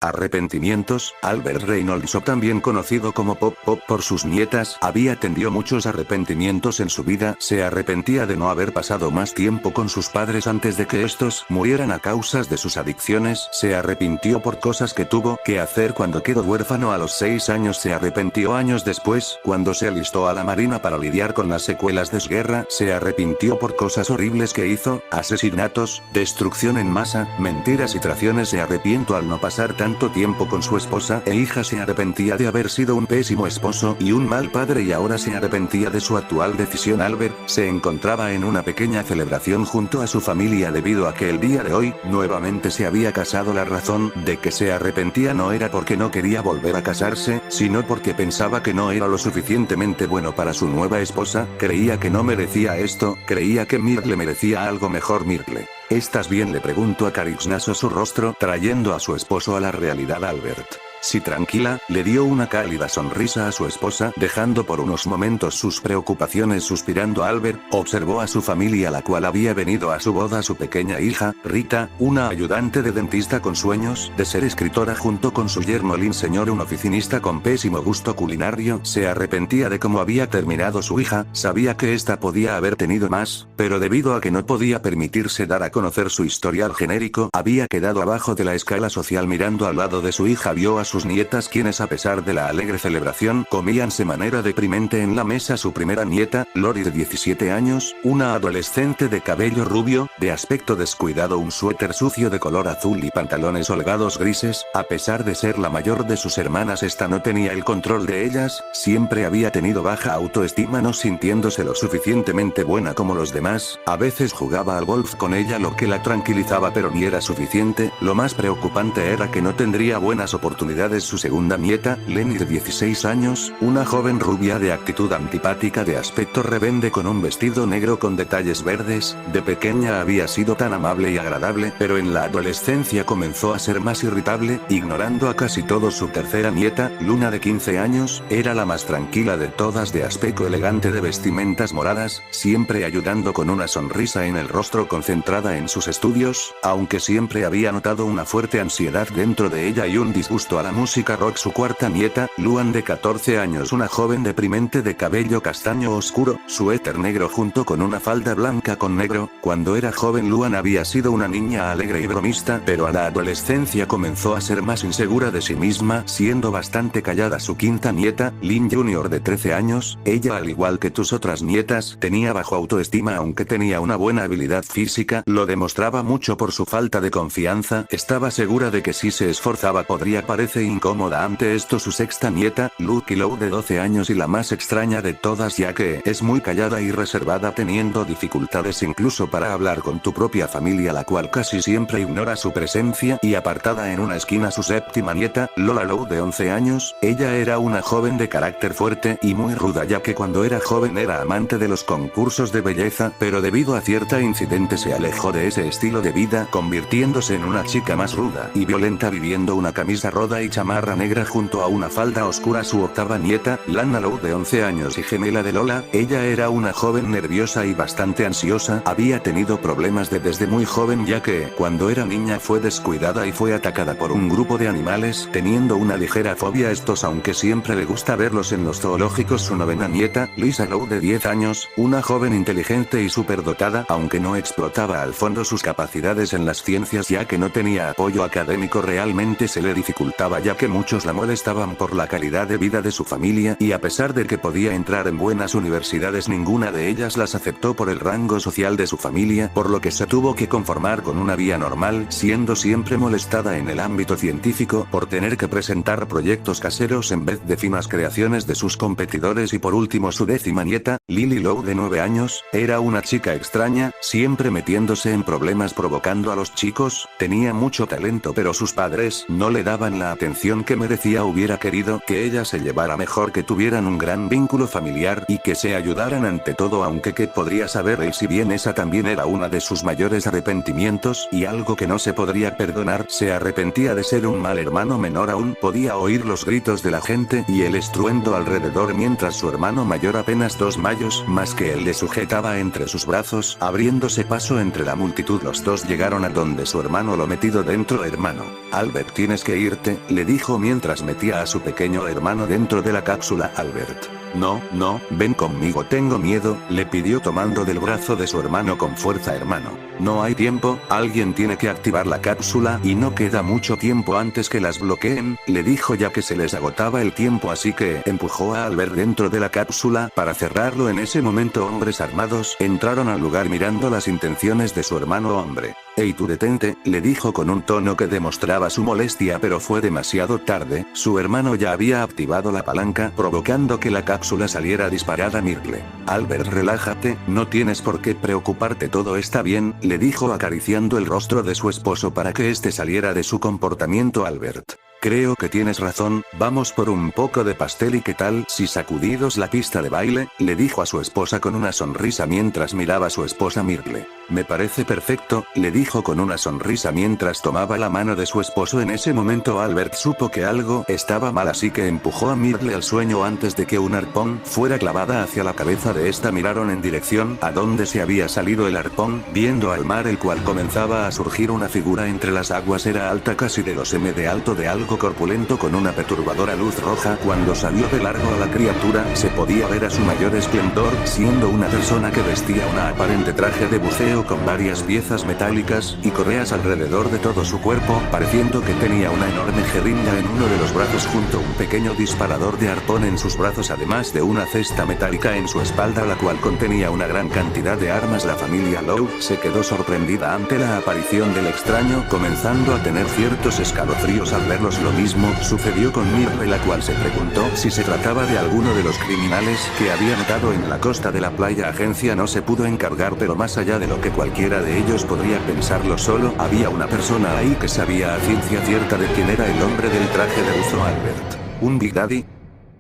Arrepentimientos. Albert Reynolds, o también conocido como Pop Pop por sus nietas, había tenido muchos arrepentimientos en su vida. Se arrepentía de no haber pasado más tiempo con sus padres antes de que estos murieran a causas de sus adicciones. Se arrepintió por cosas que tuvo que hacer cuando quedó huérfano a los 6 años. Se arrepintió años después, cuando se alistó a la marina para lidiar con las secuelas de su guerra. Se arrepintió por cosas horribles que hizo, asesinatos, destrucción en masa, mentiras y traiciones. Se arrepiento al no pasar tanto tiempo con su esposa e hija. Se arrepentía de haber sido un pésimo esposo y un mal padre, y ahora se arrepentía de su actual decisión. Albert se encontraba en una pequeña celebración junto a su familia debido a que el día de hoy nuevamente se había casado. La razón de que se arrepentía no era porque no quería volver a casarse, sino porque pensaba que no era lo suficientemente bueno para su nueva esposa. Creía que no merecía esto, creía que Myrtle merecía algo mejor. Myrtle, ¿estás bien?, le preguntó a Carixnaso su rostro, trayendo a su esposo a la realidad. Albert, sí, tranquila, le dio una cálida sonrisa a su esposa, dejando por unos momentos sus preocupaciones. Suspirando, Albert observó a su familia, la cual había venido a su boda. Su pequeña hija, Rita, una ayudante de dentista con sueños de ser escritora, junto con su yerno Lynn, señor, un oficinista con pésimo gusto culinario. Se arrepentía de cómo había terminado su hija, sabía que ésta podía haber tenido más, pero debido a que no podía permitirse dar a conocer su historial genérico, había quedado abajo de la escala social. Mirando al lado de su hija, vio a sus nietas, quienes a pesar de la alegre celebración, comían de manera deprimente en la mesa. Su primera nieta, Lori, de 17 años, una adolescente de cabello rubio, de aspecto descuidado, un suéter sucio de color azul y pantalones holgados grises. A pesar de ser la mayor de sus hermanas, esta no tenía el control de ellas, siempre había tenido baja autoestima, no sintiéndose lo suficientemente buena como los demás. A veces jugaba al golf con ella, lo que la tranquilizaba, pero ni era suficiente. Lo más preocupante era que no tendría buenas oportunidades. Su segunda nieta, Lenny, de 16 años, una joven rubia de actitud antipática, de aspecto rebelde, con un vestido negro con detalles verdes. De pequeña había sido tan amable y agradable, pero en la adolescencia comenzó a ser más irritable, ignorando a casi todos. Su tercera nieta, Luna, de 15 años, era la más tranquila de todas, de aspecto elegante, de vestimentas moradas, siempre ayudando con una sonrisa en el rostro, concentrada en sus estudios, aunque siempre había notado una fuerte ansiedad dentro de ella y un disgusto a la música rock. Su cuarta nieta, Luan, de 14 años, una joven deprimente de cabello castaño oscuro, suéter negro junto con una falda blanca con negro. Cuando era joven, Luan había sido una niña alegre y bromista, pero a la adolescencia comenzó a ser más insegura de sí misma, siendo bastante callada. Su quinta nieta, Lynn Jr., de 13 años, ella, al igual que tus otras nietas, tenía bajo autoestima, aunque tenía una buena habilidad física, lo demostraba mucho por su falta de confianza. Estaba segura de que si se esforzaba podría parecer incómoda ante esto. Su sexta nieta, Lucky Lowe, de 12 años, y la más extraña de todas, ya que es muy callada y reservada, teniendo dificultades incluso para hablar con tu propia familia, la cual casi siempre ignora su presencia. Y apartada en una esquina, su séptima nieta, Lola Lowe, de 11 años, ella era una joven de carácter fuerte y muy ruda, ya que cuando era joven era amante de los concursos de belleza, pero debido a cierta incidente se alejó de ese estilo de vida, convirtiéndose en una chica más ruda y violenta, viviendo una camisa roda y chamarra negra junto a una falda oscura. Su octava nieta, Lana Lowe, de 11 años y gemela de Lola, ella era una joven nerviosa y bastante ansiosa, había tenido problemas desde muy joven, ya que, cuando era niña, fue descuidada y fue atacada por un grupo de animales, teniendo una ligera fobia a estos, aunque siempre le gusta verlos en los zoológicos. Su novena nieta, Lisa Lowe, de 10 años, una joven inteligente y superdotada, aunque no explotaba al fondo sus capacidades en las ciencias, ya que no tenía apoyo académico. Realmente se le dificultaba, ya que muchos la molestaban por la calidad de vida de su familia, y a pesar de que podía entrar en buenas universidades, ninguna de ellas las aceptó por el rango social de su familia, por lo que se tuvo que conformar con una vida normal, siendo siempre molestada en el ámbito científico por tener que presentar proyectos caseros en vez de finas creaciones de sus competidores. Y por último, su décima nieta, Lily Lowe, de 9 años, era una chica extraña, siempre metiéndose en problemas provocando a los chicos, tenía mucho talento, pero sus padres no le daban la atención atención que merecía. Hubiera querido que ella se llevara mejor, que tuvieran un gran vínculo familiar y que se ayudaran ante todo, aunque qué podría saber él si bien esa también era una de sus mayores arrepentimientos y algo que no se podría perdonar. Se arrepentía de ser un mal hermano menor aún. Podía oír los gritos de la gente y el estruendo alrededor mientras su hermano mayor, apenas 2 mayos más que él, le sujetaba entre sus brazos, abriéndose paso entre la multitud. Los dos llegaron a donde su hermano, lo metido dentro. Hermano Albert, tienes que irte, le dijo mientras metía a su pequeño hermano dentro de la cápsula. Albert, no, ven conmigo, tengo miedo, le pidió tomando del brazo de su hermano con fuerza. Hermano, no hay tiempo, alguien tiene que activar la cápsula y no queda mucho tiempo antes que las bloqueen, le dijo, ya que se les agotaba el tiempo, así que empujó a Albert dentro de la cápsula para cerrarlo. En ese momento hombres armados entraron al lugar mirando las intenciones de su hermano. Hombre, hey, tú detente, le dijo con un tono que demostraba su molestia, pero fue demasiado tarde. Su hermano ya había activado la palanca, provocando que la cápsula saliera disparada. Myrtle, Albert, relájate, no tienes por qué preocuparte, todo está bien, le dijo acariciando el rostro de su esposo para que este saliera de su comportamiento. Albert, creo que tienes razón, vamos por un poco de pastel y qué tal si sacudidos la pista de baile, le dijo a su esposa con una sonrisa mientras miraba a su esposa. Myrtle, me parece perfecto, le dijo con una sonrisa mientras tomaba la mano de su esposo. En ese momento Albert supo que algo estaba mal, así que empujó a Myrtle al sueño antes de que un arpón fuera clavada hacia la cabeza de esta. Miraron en dirección a donde se había salido el arpón, viendo al mar, el cual comenzaba a surgir una figura entre las aguas. Era alta, casi de 2 m de alto, de algo corpulento con una perturbadora luz roja. Cuando salió de largo a la criatura se podía ver a su mayor esplendor, siendo una persona que vestía una aparente traje de buceo con varias piezas metálicas y correas alrededor de todo su cuerpo, pareciendo que tenía una enorme jeringa en uno de los brazos junto a un pequeño disparador de arpón en sus brazos, además de una cesta metálica en su espalda, la cual contenía una gran cantidad de armas. La familia Lowe se quedó sorprendida ante la aparición del extraño, comenzando a tener ciertos escalofríos al verlos. Lo mismo sucedió con Myrtle, la cual se preguntó si se trataba de alguno de los criminales que había notado en la costa de la playa. Agencia no se pudo encargar, pero más allá de lo que cualquiera de ellos podría pensarlo, solo había una persona ahí que sabía a ciencia cierta de quién era el hombre del traje de buzo. Albert, ¿un Big Daddy?,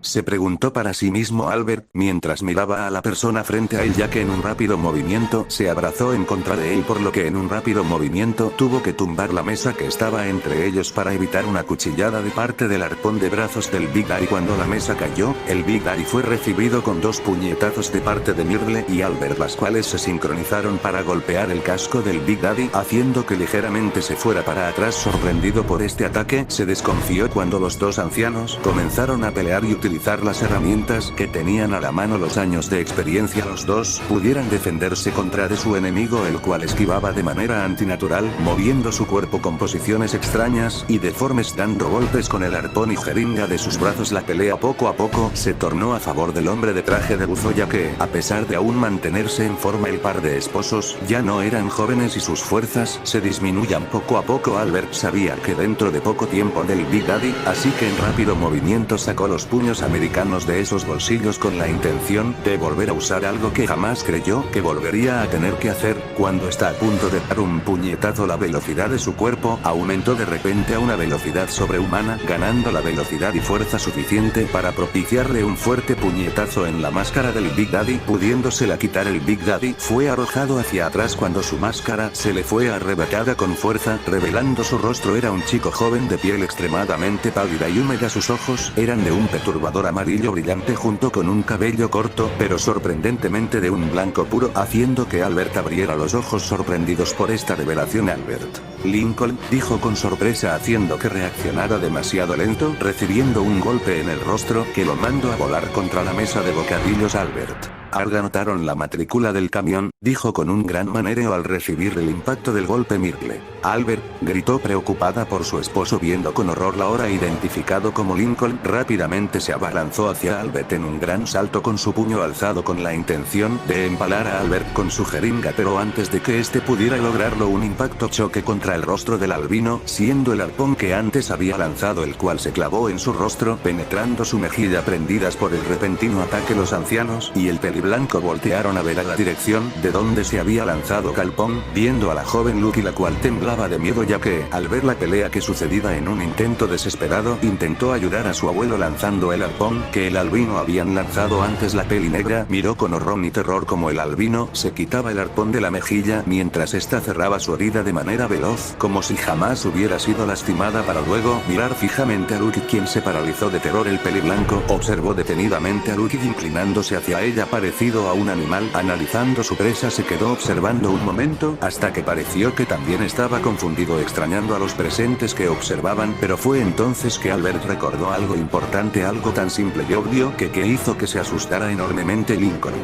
se preguntó para sí mismo Albert, mientras miraba a la persona frente a él, ya que en un rápido movimiento se abrazó en contra de él, por lo que en un rápido movimiento tuvo que tumbar la mesa que estaba entre ellos para evitar una cuchillada de parte del arpón de brazos del Big Daddy. Cuando la mesa cayó, el Big Daddy fue recibido con 2 puñetazos de parte de Myrtle y Albert, las cuales se sincronizaron para golpear el casco del Big Daddy, haciendo que ligeramente se fuera para atrás. Sorprendido por este ataque, se desconfió cuando los 2 ancianos comenzaron a pelear y utilizar las herramientas que tenían a la mano. Los años de experiencia, los 2 pudieran defenderse contra de su enemigo, el cual esquivaba de manera antinatural, moviendo su cuerpo con posiciones extrañas y deformes, dando golpes con el arpón y jeringa de sus brazos. La pelea poco a poco se tornó a favor del hombre de traje de buzo, ya que, a pesar de aún mantenerse en forma, el par de esposos ya no eran jóvenes y sus fuerzas se disminuían poco a poco. Albert sabía que dentro de poco tiempo del Big Daddy, así que en rápido movimiento sacó los puños americanos de esos bolsillos con la intención de volver a usar algo que jamás creyó que volvería a tener que hacer. Cuando está a punto de dar un puñetazo, la velocidad de su cuerpo aumentó de repente a una velocidad sobrehumana, ganando la velocidad y fuerza suficiente para propiciarle un fuerte puñetazo en la máscara del Big Daddy, pudiéndosela quitar. El Big Daddy fue arrojado hacia atrás cuando su máscara se le fue arrebatada con fuerza, revelando su rostro. Era un chico joven de piel extremadamente pálida y húmeda. Sus ojos eran de un perturbador amarillo brillante junto con un cabello corto, pero sorprendentemente de un blanco puro, haciendo que Albert abriera los ojos sorprendidos por esta revelación. Albert, Lincoln, dijo con sorpresa, haciendo que reaccionara demasiado lento, recibiendo un golpe en el rostro que lo mandó a volar contra la mesa de bocadillos. Albert, anotaron la matrícula del camión, dijo con un gran manereo al recibir el impacto del golpe. Myrtle, Albert, gritó preocupada por su esposo, viendo con horror la hora identificado como Lincoln. Rápidamente se abalanzó hacia Albert en un gran salto con su puño alzado con la intención de empalar a Albert con su jeringa, pero antes de que este pudiera lograrlo, un impacto choque contra el rostro del albino, siendo el arpón que antes había lanzado, el cual se clavó en su rostro, penetrando su mejilla. Prendidas por el repentino ataque, los ancianos y el peligro peliblanco voltearon a ver a la dirección de donde se había lanzado Calpón, viendo a la joven Lucky, la cual temblaba de miedo ya que, al ver la pelea que sucedía en un intento desesperado, intentó ayudar a su abuelo lanzando el arpón que el albino habían lanzado antes. La peli negra miró con horror y terror como el albino se quitaba el arpón de la mejilla mientras ésta cerraba su herida de manera veloz, como si jamás hubiera sido lastimada, para luego mirar fijamente a Lucky, quien se paralizó de terror. El peliblanco observó detenidamente a Lucky inclinándose hacia ella parecido a un animal analizando su presa. Se quedó observando un momento hasta que pareció que también estaba confundido, extrañando a los presentes que observaban, pero fue entonces que Albert recordó algo importante, algo tan simple y obvio que hizo que se asustara enormemente Lincoln.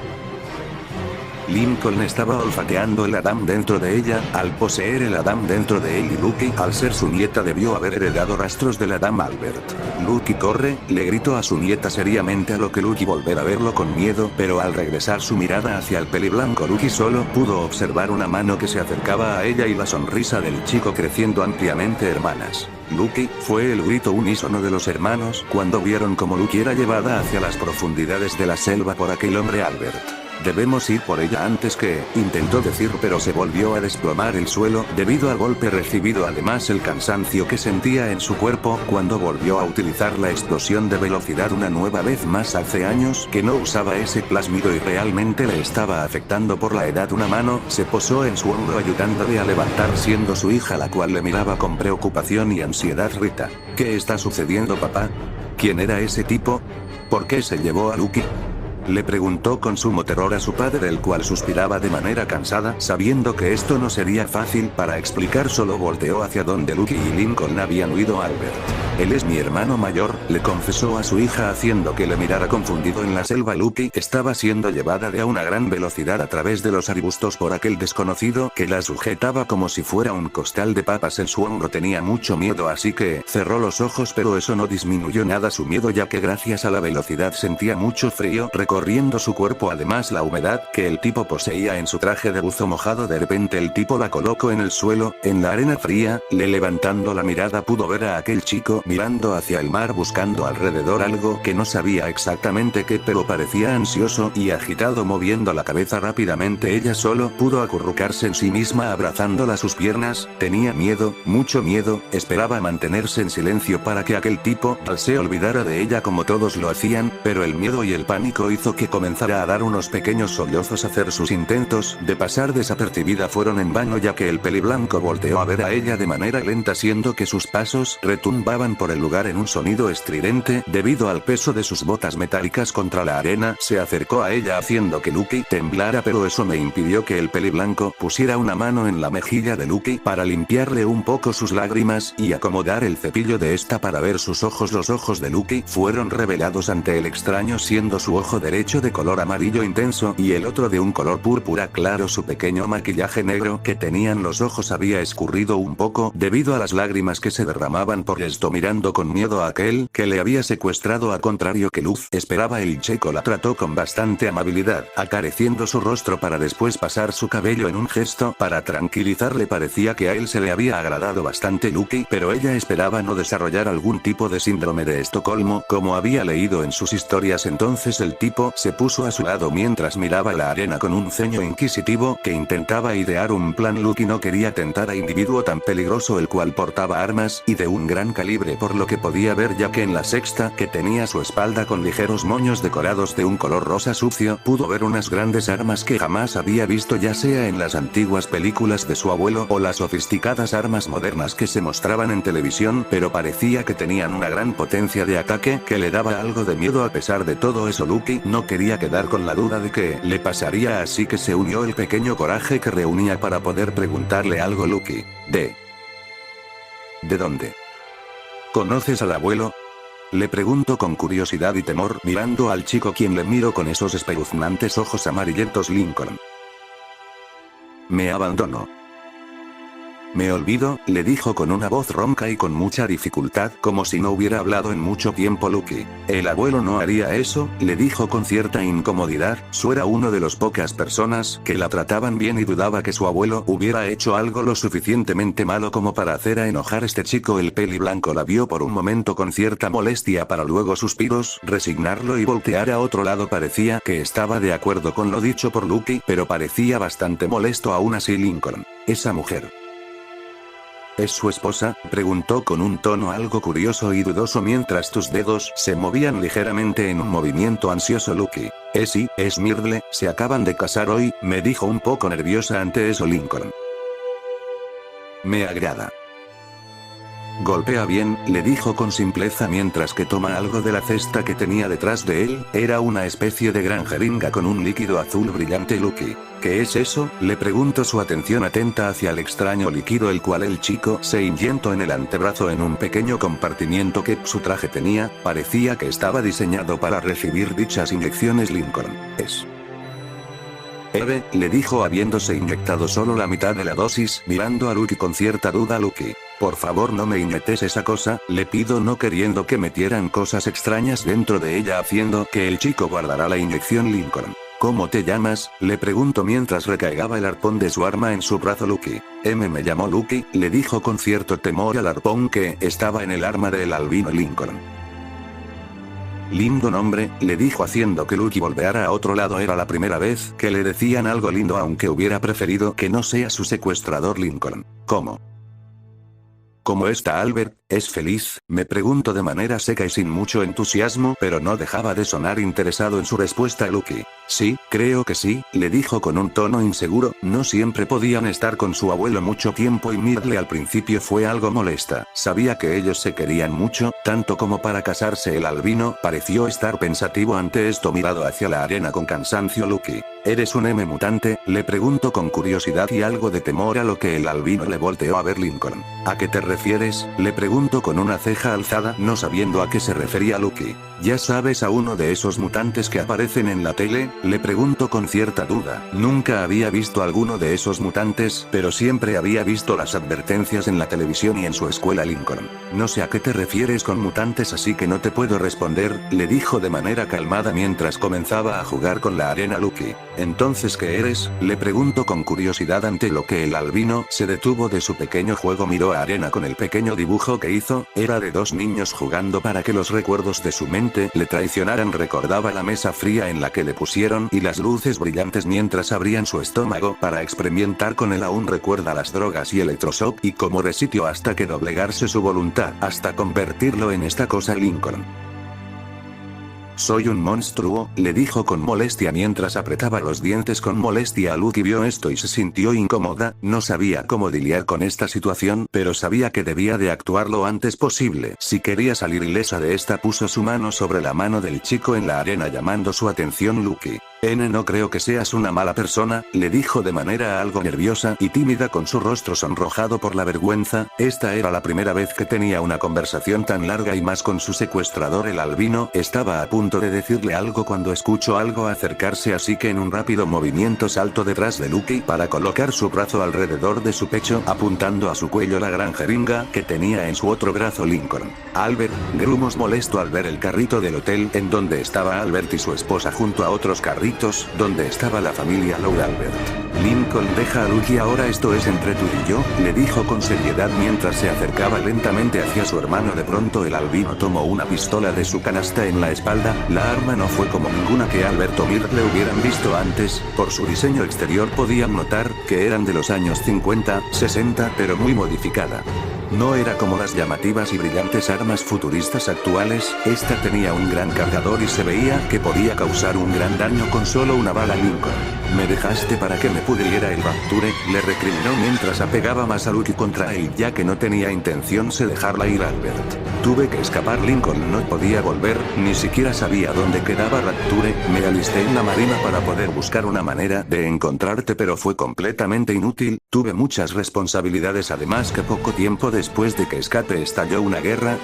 Lincoln estaba olfateando el Adam dentro de ella. Al poseer el Adam dentro de él y Lucky, al ser su nieta, debió haber heredado rastros del Adam Albert. Lucky, corre, le gritó a su nieta seriamente, a lo que Lucky volver a verlo con miedo, pero al regresar su mirada hacia el peliblanco, Lucky solo pudo observar una mano que se acercaba a ella y la sonrisa del chico creciendo ampliamente. Hermanas. Lucky, fue el grito unísono de los hermanos cuando vieron cómo Lucky era llevada hacia las profundidades de la selva por aquel hombre Albert. Debemos ir por ella antes que, intentó decir, pero se volvió a desplomar el suelo, debido al golpe recibido, además el cansancio que sentía en su cuerpo, cuando volvió a utilizar la explosión de velocidad una nueva vez más. Hace años que no usaba ese plásmido y realmente le estaba afectando por la edad. Una mano se posó en su hombro ayudándole a levantar, siendo su hija la cual le miraba con preocupación y ansiedad. Rita, ¿qué está sucediendo, papá? ¿Quién era ese tipo? ¿Por qué se llevó a Lucky?, le preguntó con sumo terror a su padre, el cual suspiraba de manera cansada, sabiendo que esto no sería fácil para explicar. Solo volteó hacia donde Lucky y Lincoln habían huido. Albert. Él es mi hermano mayor, le confesó a su hija haciendo que le mirara confundido. En la selva, Lucky estaba siendo llevada a una gran velocidad a través de los arbustos por aquel desconocido que la sujetaba como si fuera un costal de papas en su hombro. Tenía mucho miedo, así que cerró los ojos, pero eso no disminuyó nada su miedo, ya que gracias a la velocidad sentía mucho frío recorriendo su cuerpo, además la humedad que el tipo poseía en su traje de buzo mojado. De repente el tipo la colocó en el suelo, en la arena fría. Levantando la mirada pudo ver a aquel chico mirando hacia el mar, buscando alrededor algo que no sabía exactamente qué, pero parecía ansioso y agitado, moviendo la cabeza rápidamente. Ella solo pudo acurrucarse en sí misma abrazándola sus piernas. Tenía miedo, mucho miedo, esperaba mantenerse en silencio para que aquel tipo se olvidara de ella como todos lo hacían, pero el miedo y el pánico hizo que comenzara a dar unos pequeños sollozos. Hacer sus intentos de pasar desapercibida fueron en vano, ya que el peliblanco volteó a ver a ella de manera lenta, siendo que sus pasos retumbaban por el lugar en un sonido estridente debido al peso de sus botas metálicas contra la arena. Se acercó a ella haciendo que Lucky temblara, pero eso me impidió que el peliblanco pusiera una mano en la mejilla de Lucky para limpiarle un poco sus lágrimas y acomodar el cepillo de esta para ver sus ojos. Los ojos de Lucky fueron revelados ante el extraño, siendo su ojo derecho de color amarillo intenso y el otro de un color púrpura claro. Su pequeño maquillaje negro que tenían los ojos había escurrido un poco debido a las lágrimas que se derramaban por esto. Mirando con miedo a aquel que le había secuestrado, a contrario que Luz esperaba, el chico la trató con bastante amabilidad, acariciendo su rostro para después pasar su cabello en un gesto para tranquilizarle. Parecía que a él se le había agradado bastante Lucky, pero ella esperaba no desarrollar algún tipo de síndrome de Estocolmo como había leído en sus historias. Entonces el tipo se puso a su lado mientras miraba la arena con un ceño inquisitivo que intentaba idear un plan. Lucky no quería tentar a individuo tan peligroso, el cual portaba armas y de un gran calibre, por lo que podía ver, ya que en la sexta que tenía su espalda con ligeros moños decorados de un color rosa sucio, pudo ver unas grandes armas que jamás había visto, ya sea en las antiguas películas de su abuelo o las sofisticadas armas modernas que se mostraban en televisión, pero parecía que tenían una gran potencia de ataque que le daba algo de miedo. A pesar de todo eso, Lucky no quería quedar con la duda de que le pasaría, así que se unió el pequeño coraje que reunía para poder preguntarle algo. Lucky, ¿de dónde conoces al abuelo?, le preguntó con curiosidad y temor, mirando al chico, quien le miró con esos espeluznantes ojos amarillentos. Lincoln me abandonó. Me olvido, le dijo con una voz ronca y con mucha dificultad, como si no hubiera hablado en mucho tiempo Lucky. El abuelo no haría eso, le dijo con cierta incomodidad. Su era uno de los pocas personas que la trataban bien y dudaba que su abuelo hubiera hecho algo lo suficientemente malo como para hacer a enojar a este chico. El peli blanco la vio por un momento con cierta molestia para luego suspiros, resignarlo y voltear a otro lado. Parecía que estaba de acuerdo con lo dicho por Lucky, pero parecía bastante molesto aún así. Lincoln. Esa mujer. ¿Es su esposa?, preguntó con un tono algo curioso y dudoso mientras tus dedos se movían ligeramente en un movimiento ansioso. Lucky. Sí, es Myrtle, se acaban de casar hoy, me dijo un poco nerviosa ante eso Lincoln. Me agrada. Golpea bien, le dijo con simpleza mientras que toma algo de la cesta que tenía detrás de él. Era una especie de gran jeringa con un líquido azul brillante. Lucky. ¿Qué es eso?, le preguntó, su atención atenta hacia el extraño líquido el cual el chico se inyectó en el antebrazo en un pequeño compartimiento que su traje tenía. Parecía que estaba diseñado para recibir dichas inyecciones. Lincoln. Es Eve, le dijo habiéndose inyectado solo la mitad de la dosis, mirando a Lucky con cierta duda. Lucky. Por favor no me inyectes esa cosa, le pido, no queriendo que metieran cosas extrañas dentro de ella, haciendo que el chico guardara la inyección. Lincoln. ¿Cómo te llamas?, le preguntó mientras recargaba el arpón de su arma en su brazo. Lucky. Me llamó Lucky, le dijo con cierto temor al arpón que estaba en el arma del albino. Lincoln. Lindo nombre, le dijo haciendo que Lucky volviera a otro lado. Era la primera vez que le decían algo lindo, aunque hubiera preferido que no sea su secuestrador. Lincoln. ¿Cómo? ¿Cómo está Albert? ¿Es feliz?, me preguntó de manera seca y sin mucho entusiasmo, pero no dejaba de sonar interesado en su respuesta. Lucky. Sí, creo que sí, le dijo con un tono inseguro. No siempre podían estar con su abuelo mucho tiempo y Myrtle al principio fue algo molesta. Sabía que ellos se querían mucho, tanto como para casarse. El albino pareció estar pensativo ante esto, mirado hacia la arena con cansancio. Lucky. ¿Eres un mutante?, le preguntó con curiosidad y algo de temor, a lo que el albino le volteó a ver. Lincoln. ¿A qué te refieres?, le preguntó con una ceja alzada, no sabiendo a qué se refería Lucky. ¿Ya sabes a uno de esos mutantes que aparecen en la tele?, le preguntó con cierta duda. Nunca había visto alguno de esos mutantes, pero siempre había visto las advertencias en la televisión y en su escuela. Lincoln. No sé a qué te refieres con mutantes, así que no te puedo responder, le dijo de manera calmada mientras comenzaba a jugar con la arena. Lucky. ¿Entonces qué eres?, le preguntó con curiosidad, ante lo que el albino se detuvo de su pequeño juego. Miró a arena con el pequeño dibujo que hizo. Era de dos niños jugando para que los recuerdos de su mente le traicionaran. Recordaba la mesa fría en la que le pusieron y las luces brillantes mientras abrían su estómago para experimentar con él. Aún recuerda las drogas y electroshock y cómo resistió hasta que doblegarse su voluntad, hasta convertirlo en esta cosa. Lincoln. Soy un monstruo, le dijo con molestia mientras apretaba los dientes con molestia. Lucky vio esto y se sintió incómoda. No sabía cómo lidiar con esta situación, pero sabía que debía de actuar lo antes posible. Si quería salir ilesa de esta, puso su mano sobre la mano del chico en la arena llamando su atención. Lucky. No creo que seas una mala persona, le dijo de manera algo nerviosa y tímida con su rostro sonrojado por la vergüenza. Esta era la primera vez que tenía una conversación tan larga y más con su secuestrador. El albino estaba a punto de decirle algo cuando escuchó algo acercarse, así que en un rápido movimiento saltó detrás de Lucky para colocar su brazo alrededor de su pecho, apuntando a su cuello la gran jeringa que tenía en su otro brazo. Lincoln. Albert, grumos molesto al ver el carrito del hotel en donde estaba Albert y su esposa junto a otros carritos donde estaba la familia Lowe. Albert. Lincoln, deja a Lucky ahora, esto es entre tú y yo, le dijo con seriedad mientras se acercaba lentamente hacia su hermano. De pronto el albino tomó una pistola de su canasta en la espalda. La arma no fue como ninguna que Albert o Myrtle hubieran visto antes. Por su diseño exterior podían notar que eran de los años 50, 60, pero muy modificada. No era como las llamativas y brillantes armas futuristas actuales. Esta tenía un gran cargador y se veía que podía causar un gran daño con solo una bala. Lincoln. Me dejaste para que me pudriera el Rapture, le recriminó mientras apegaba más a Lucky contra él, ya que no tenía intención de dejarla ir. Albert. Tuve que escapar. Lincoln no podía volver, ni siquiera sabía dónde quedaba Rapture. Me alisté en la marina para poder buscar una manera de encontrarte, pero fue completamente inútil. Tuve muchas responsabilidades, además que poco tiempo después de que escape estalló una guerra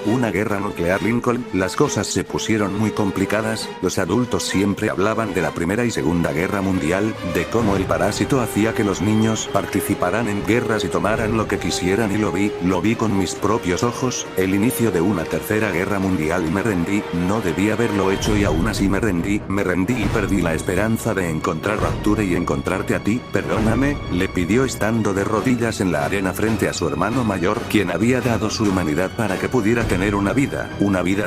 nuclear Lincoln, las cosas se pusieron muy complicadas, los adultos siempre hablaban de la Primera y Segunda Guerra Mundial, de cómo el parásito hacía que los niños participaran en guerras y tomaran lo que quisieran y lo vi con mis propios ojos, el inicio de una Tercera Guerra Mundial y me rendí, no debía haberlo hecho y aún así me rendí y perdí la esperanza de encontrar Rapture y encontrarte a ti, perdóname, le pidió estando de rodillas en la arena frente a su hermano mayor, quien había dado su humanidad para que pudiera tener una vida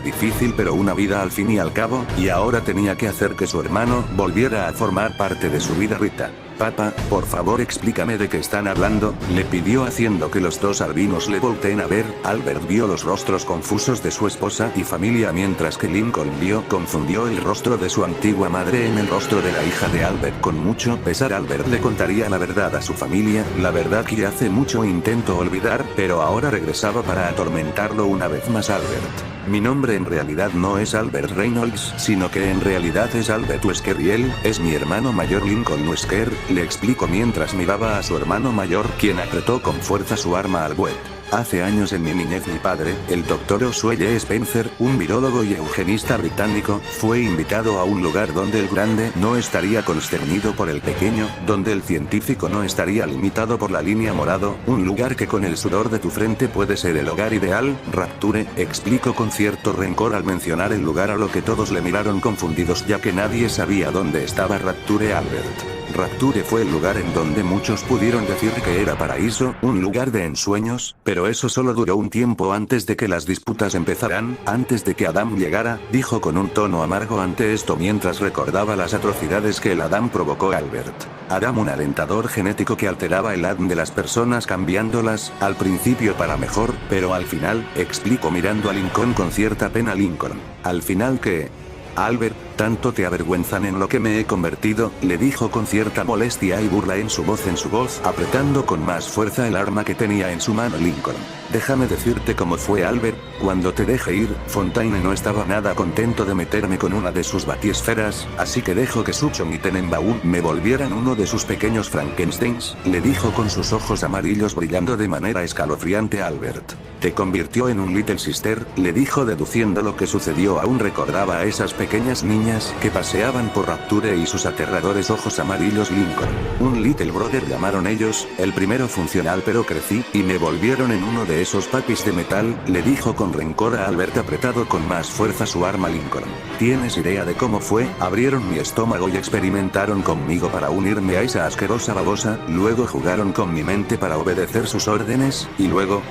difícil pero una vida al fin y al cabo, y ahora tenía que hacer que su hermano volviera a formar parte de su vida. Rita. Papá, por favor explícame de qué están hablando, le pidió haciendo que los dos albinos le volteen a ver. Albert vio los rostros confusos de su esposa y familia mientras que Lincoln confundió el rostro de su antigua madre en el rostro de la hija de Albert. Con mucho pesar Albert le contaría la verdad a su familia, la verdad que hace mucho intentó olvidar, pero ahora regresaba para atormentarlo una vez más. Albert. Mi nombre en realidad no es Albert Reynolds, sino que en realidad es Albert Wesker y él es mi hermano mayor Lincoln Wesker, le explicó mientras miraba a su hermano mayor, quien apretó con fuerza su arma al web. Hace años en mi niñez mi padre, el Dr. Oswell Spencer, un virólogo y eugenista británico, fue invitado a un lugar donde el grande no estaría constreñido por el pequeño, donde el científico no estaría limitado por la línea morado, un lugar que con el sudor de tu frente puede ser el hogar ideal. Rapture, explicó con cierto rencor al mencionar el lugar, a lo que todos le miraron confundidos ya que nadie sabía dónde estaba Rapture. Albert. Rapture fue el lugar en donde muchos pudieron decir que era paraíso, un lugar de ensueños, pero eso solo duró un tiempo antes de que las disputas empezaran, antes de que Adam llegara, dijo con un tono amargo ante esto mientras recordaba las atrocidades que el Adam provocó a Albert. Adam, un alentador genético que alteraba el ADN de las personas cambiándolas, al principio para mejor, pero al final, explicó mirando a Lincoln con cierta pena. Lincoln. Al final que... Albert, tanto te avergüenzan en lo que me he convertido, le dijo con cierta molestia y burla en su voz, apretando con más fuerza el arma que tenía en su mano. Lincoln. Déjame decirte cómo fue, Albert, cuando te dejé ir, Fontaine no estaba nada contento de meterme con una de sus batiesferas, así que dejó que Suchon y Tenenbaum me volvieran uno de sus pequeños Frankensteins, le dijo con sus ojos amarillos brillando de manera escalofriante. Albert. Te convirtió en un Little Sister, le dijo deduciendo lo que sucedió. Aún recordaba a esas pequeñas niñas que paseaban por Rapture y sus aterradores ojos amarillos. Lincoln. Un Little Brother llamaron ellos, el primero funcional, pero crecí, y me volvieron en uno de esos papis de metal, le dijo con rencor a Albert apretado con más fuerza su arma. Lincoln. ¿Tienes idea de cómo fue? Abrieron mi estómago y experimentaron conmigo para unirme a esa asquerosa babosa, luego jugaron con mi mente para obedecer sus órdenes, y luego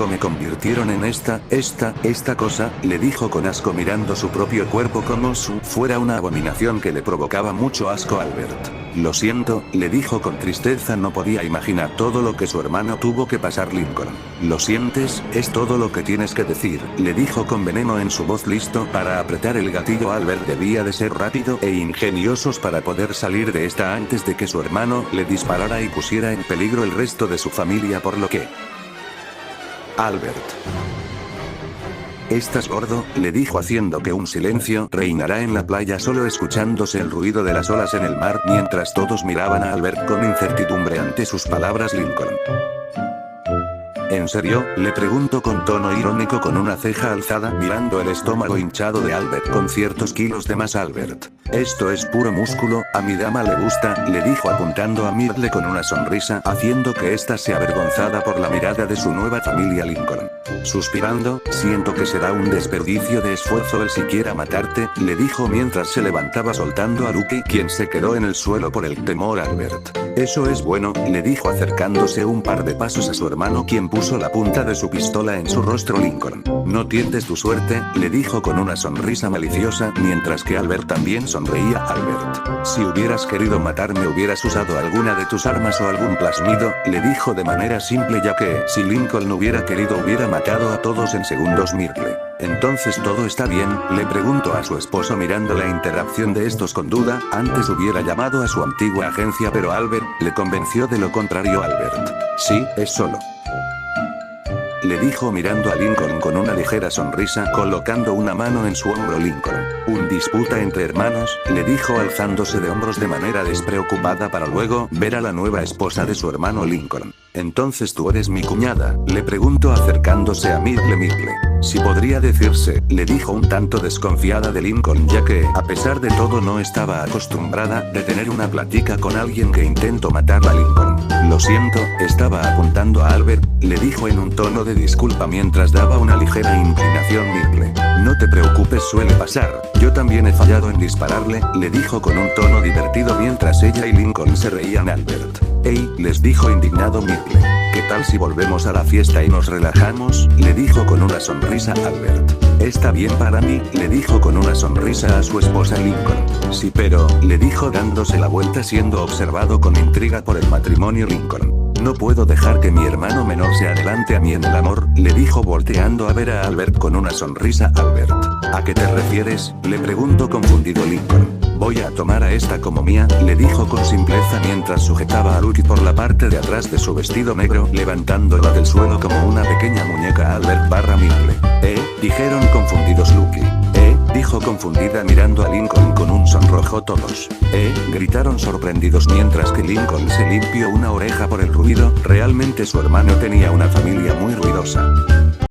me convirtieron en esta cosa, le dijo con asco mirando su propio cuerpo como si fuera una abominación que le provocaba mucho asco a Albert. Lo siento, le dijo con tristeza, no podía imaginar todo lo que su hermano tuvo que pasar. Lincoln. ¿Lo sientes? Es todo lo que tienes que decir, le dijo con veneno en su voz, listo para apretar el gatillo. Albert debía de ser rápido e ingeniosos para poder salir de esta antes de que su hermano le disparara y pusiera en peligro el resto de su familia, por lo que... Albert. ¿Estás gordo?, le dijo haciendo que un silencio reinara en la playa, solo escuchándose el ruido de las olas en el mar mientras todos miraban a Albert con incertidumbre ante sus palabras. Lincoln. ¿En serio?, le preguntó con tono irónico con una ceja alzada mirando el estómago hinchado de Albert con ciertos kilos de más. Albert. Esto es puro músculo, a mi dama le gusta, le dijo apuntando a Myrtle con una sonrisa haciendo que ésta se avergonzada por la mirada de su nueva familia. Lincoln. Suspirando, siento que será un desperdicio de esfuerzo el siquiera matarte, le dijo mientras se levantaba soltando a Luke, quien se quedó en el suelo por el temor. Albert. Eso es bueno, le dijo acercándose un par de pasos a su hermano, quien puso la punta de su pistola en su rostro. Lincoln. No tientes tu suerte, le dijo con una sonrisa maliciosa mientras que Albert también sonreía. Albert. Si hubieras querido matarme hubieras usado alguna de tus armas o algún plasmido, le dijo de manera simple, ya que si Lincoln no hubiera querido hubiera matado a todos en segundos. Myrtle. Entonces todo está bien, le preguntó a su esposo mirando la interacción de estos con duda. Antes hubiera llamado a su antigua agencia, pero Albert le convenció de lo contrario. Albert. Sí, es solo. Le dijo mirando a Lincoln con una ligera sonrisa, colocando una mano en su hombro. Lincoln. Un disputa entre hermanos, le dijo alzándose de hombros de manera despreocupada para luego ver a la nueva esposa de su hermano. Lincoln. Entonces tú eres mi cuñada, le preguntó acercándose a Myrtle. Si podría decirse, le dijo un tanto desconfiada de Lincoln, ya que, a pesar de todo, no estaba acostumbrada de tener una plática con alguien que intentó matar a Lincoln. Lo siento, estaba apuntando a Albert, le dijo en un tono de disculpa mientras daba una ligera inclinación Myrtle. No te preocupes, suele pasar, yo también he fallado en dispararle, le dijo con un tono divertido mientras ella y Lincoln se reían. Albert. Hey, les dijo indignado Myrtle. ¿Qué tal si volvemos a la fiesta y nos relajamos? Le dijo con una sonrisa Albert. Está bien para mí, le dijo con una sonrisa a su esposa Lincoln. Sí, pero, le dijo dándose la vuelta siendo observado con intriga por el matrimonio Lincoln. No puedo dejar que mi hermano menor se adelante a mí en el amor, le dijo volteando a ver a Albert con una sonrisa Albert. ¿A qué te refieres? Le preguntó confundido Lincoln. Voy a tomar a esta como mía, le dijo con simpleza mientras sujetaba a Lucky por la parte de atrás de su vestido negro, levantándola del suelo como una pequeña muñeca. Albert barra Myrtle. Dijeron confundidos Lucky. Dijo confundida mirando a Lincoln con un sonrojo todos. Gritaron sorprendidos mientras que Lincoln se limpió una oreja por el ruido, realmente su hermano tenía una familia muy ruidosa.